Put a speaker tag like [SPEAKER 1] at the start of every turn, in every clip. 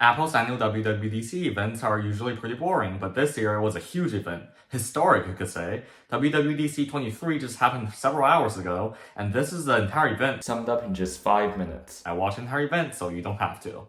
[SPEAKER 1] Apple's annual WWDC events are usually pretty boring, but this year was a huge event. Historic, you could say. WWDC 23 just happened several hours ago, and this is the entire event summed up in just 5 minutes. I watched the entire event, so you don't have to.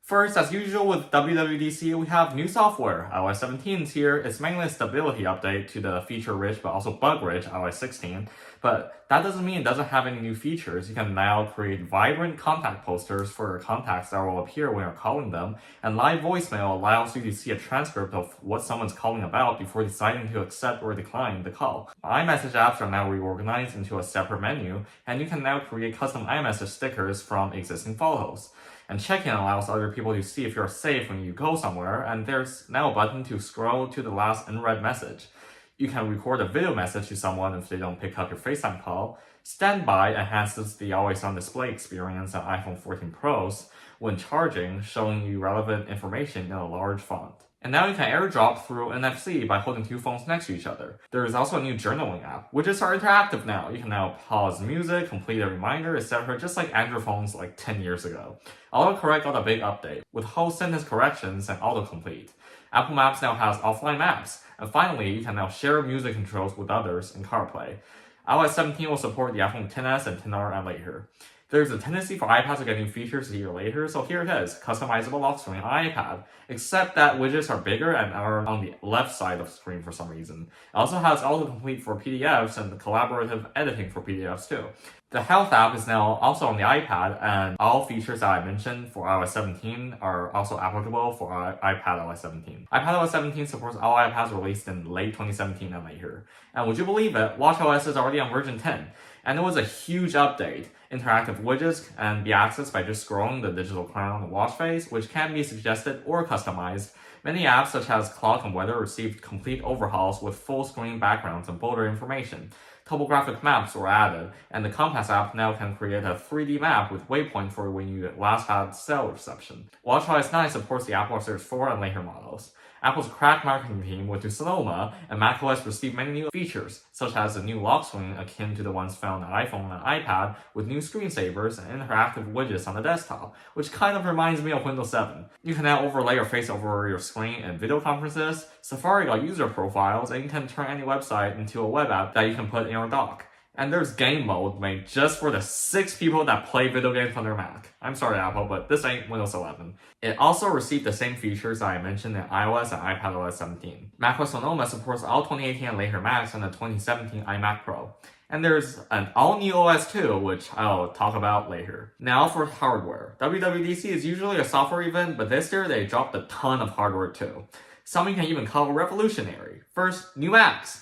[SPEAKER 1] First, as usual with WWDC, we have new software. iOS 17 is here. It's mainly a stability update to the feature-rich but also bug-rich iOS 16. But that doesn't mean it doesn't have any new features. You can now create vibrant contact posters for your contacts that will appear when you're calling them. And live voicemail allows you to see a transcript of what someone's calling about before deciding to accept or decline the call. iMessage apps are now reorganized into a separate menu, and you can now create custom iMessage stickers from existing photos. And check-in allows other people to see if you're safe when you go somewhere, and there's now a button to scroll to the last unread message. You can record a video message to someone if they don't pick up your FaceTime call. Standby enhances the always-on display experience on iPhone 14 Pros when charging, showing you relevant information in a large font. And now you can airdrop through NFC by holding two phones next to each other. There is also a new journaling app. Widgets are interactive now. You can now pause music, complete a reminder, etc. just like Android phones like 10 years ago. Autocorrect got a big update, with whole sentence corrections and autocomplete. Apple Maps now has offline maps. And finally, you can now share music controls with others in CarPlay. iOS 17 will support the iPhone XS and XR and later. There's a tendency for iPads to get new features a year later, so here it is, customizable lock screen on iPad, except that widgets are bigger and are on the left side of the screen for some reason. It also has autocomplete for PDFs and collaborative editing for PDFs too. The Health app is now also on the iPad, and all features that I mentioned for iOS 17 are also applicable for iPadOS 17. iPadOS 17 supports all iPads released in late 2017 and later. And would you believe it, watchOS is already on version 10. And it was a huge update. Interactive widgets can be accessed by just scrolling the digital crown on the watch face, which can be suggested or customized. Many apps such as clock and weather received complete overhauls with full screen backgrounds and bolder information. Topographic maps were added, and the Compass app now can create a 3D map with waypoint for when you last had cell reception. watchOS 9 supports the Apple Series 4 and later models. Apple's crack marketing team went to Sonoma, and macOS received many new features, such as a new lock screen akin to the ones found on iPhone and iPad, with new screensavers and interactive widgets on the desktop, which kind of reminds me of Windows 7. You can now overlay your face over your screen in video conferences. Safari got user profiles, and you can turn any website into a web app that you can put in your dock. And there's game mode made just for the 6 people that play video games on their Mac. I'm sorry, Apple, but this ain't Windows 11. It also received the same features that I mentioned in iOS and iPadOS 17. macOS Sonoma supports all 2018 and later Macs and the 2017 iMac Pro. And there's an all-new OS too, which I'll talk about later. Now for hardware. WWDC is usually a software event, but this year they dropped a ton of hardware too. Some you can even call revolutionary. First, new Macs.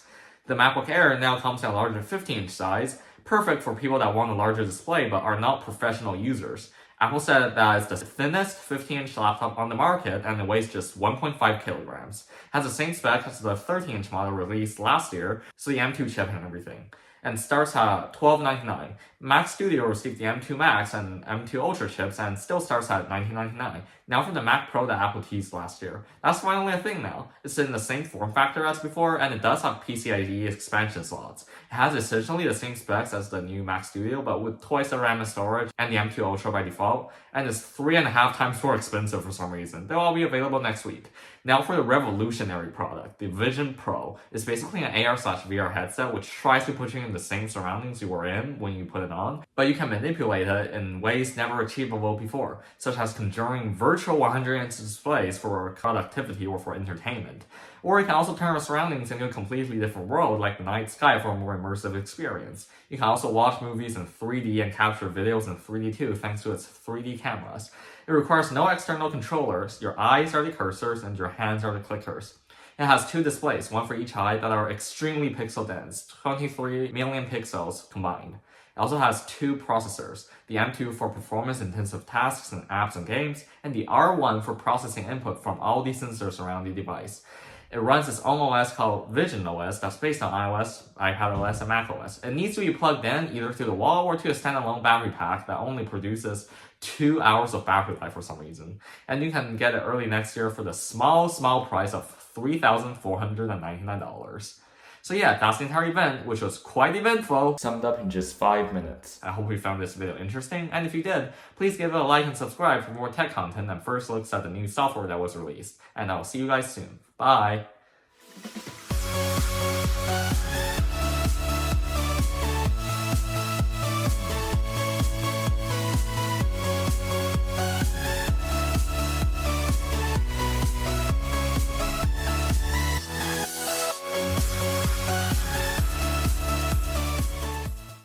[SPEAKER 1] The MacBook Air now comes in a larger 15-inch size, perfect for people that want a larger display but are not professional users. Apple said that it's the thinnest 15-inch laptop on the market and it weighs just 1.5 kilograms. Has the same spec as the 13-inch model released last year, so the M2 chip and everything. And starts at $12.99. Mac Studio received the M2 Max and M2 Ultra chips and still starts at $19.99. Now for the Mac Pro that Apple teased last year. That's finally a thing now. It's in the same form factor as before, and it does have PCIe expansion slots. It has essentially the same specs as the new Mac Studio, but with twice the RAM and storage and the M2 Ultra by default, and it's 3.5 times more expensive for some reason. They'll all be available next week. Now for the revolutionary product, the Vision Pro. It's basically an AR/VR headset which tries to put you in the same surroundings you were in when you put it on, but you can manipulate it in ways never achievable before, such as conjuring virtual 100-inch displays for productivity or for entertainment. Or you can also turn your surroundings into a completely different world like the night sky for a more immersive experience. You can also watch movies in 3D and capture videos in 3D too thanks to its 3D cameras. It requires no external controllers. Your eyes are the cursors and your hands are the clickers. It has 2 displays, one for each eye, that are extremely pixel dense, 23 million pixels combined. It also has 2 processors, the M2 for performance-intensive tasks and apps and games, and the R1 for processing input from all the sensors around the device. It runs its own OS called Vision OS that's based on iOS, iPadOS, and macOS. It needs to be plugged in either to the wall or to a standalone battery pack that only produces 2 hours of battery life for some reason. And you can get it early next year for the small price of $3,499. So yeah, that's the entire event, which was quite eventful, summed up in just 5 minutes. I hope you found this video interesting, and if you did, please give it a like and subscribe for more tech content and first looks at the new software that was released. And I'll see you guys soon. Bye!